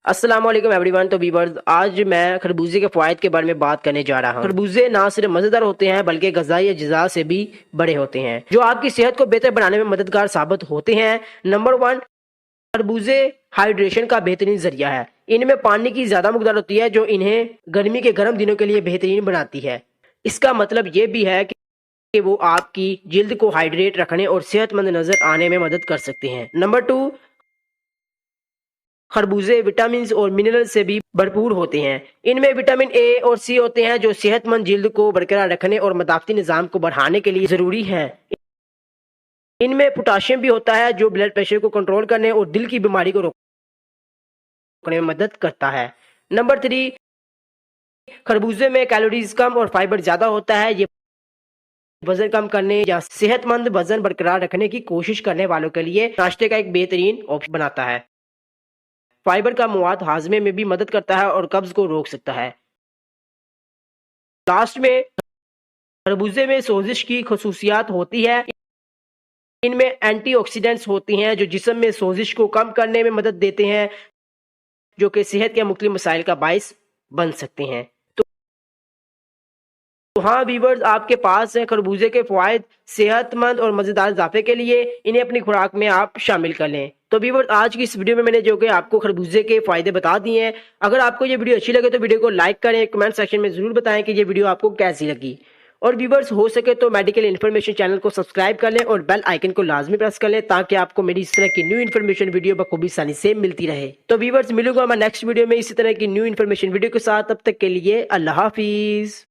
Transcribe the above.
अस्सलाम वालेकुम एवरीवन। तो वीवर्स, आज मैं खरबूजे के फ़वाइद के बारे में बात करने जा रहा हूँ। खरबूजे ना सिर्फ मज़ेदार होते हैं बल्कि ग़िज़ाई अज्जा से भी बड़े होते हैं जो आपकी सेहत को बेहतर बनाने में मददगार साबित होते हैं। नंबर वन, खरबूजे हाइड्रेशन का बेहतरीन जरिया है। इनमें पानी की ज़्यादा मकदार होती है जो इन्हें गर्मी के गर्म दिनों के लिए बेहतरीन बनाती है। इसका मतलब ये भी है कि वो आपकी जिल्द को हाइड्रेट रखने और सेहतमंद नज़र आने में मदद कर सकते हैं। नंबर टू, खरबूजे विटामिन और मिनरल से भी भरपूर होते हैं। इनमें विटामिन ए और सी होते हैं जो सेहतमंद जिल्द को बरकरार रखने और मदाफ़ती निज़ाम को बढ़ाने के लिए ज़रूरी हैं। इनमें पोटाशियम भी होता है जो ब्लड प्रेशर को कंट्रोल करने और दिल की बीमारी को रोकने में मदद करता है। नंबर थ्री, खरबूजे में कैलोरीज कम और फाइबर ज़्यादा होता है। ये वजन कम करने या सेहतमंद वजन बरकरार रखने की कोशिश करने वालों के लिए नाश्ते का एक बेहतरीन ऑप्शन बनाता है। फाइबर का मवाद हाजमे में भी मदद करता है और कब्ज को रोक सकता है। लास्ट में, खरबूजे में सोजिश की खसूसियात होती है। इनमें एंटीऑक्सीडेंट्स होती हैं जो जिस्म में सोजिश को कम करने में मदद देते हैं जो कि सेहत के मुख्तलिफ मसाइल का बाइस बन सकते हैं। तो हाँ वीवर्स, आपके पास है खरबूजे के फ़वाइद सेहतमंद और मज़ेदार इजाफे के लिए इन्हें अपनी खुराक में आप शामिल कर लें। तो वीवर्स, आज की इस वीडियो में मैंने जो कि आपको खरबूजे के फ़ायदे बता दिए हैं। अगर आपको ये वीडियो अच्छी लगे तो वीडियो को लाइक करें, कमेंट सेक्शन में ज़रूर बताएं कि ये वीडियो आपको कैसी लगी। और वीवर्स, हो सके तो मेडिकल इन्फॉर्मेशन चैनल को सब्सक्राइब कर लें और बेल आइकन को लाजमी प्रेस कर लें ताकि आपको मेरी इस तरह की न्यू इन्फॉर्मेशन वीडियो बखूबी आसानी से मिलती रहे। तो वीवर्स, मिलूंगा मैं नेक्स्ट वीडियो में इसी तरह की न्यू इन्फॉर्मेशन वीडियो के साथ। तब तक के लिए अल्लाह हाफिज़।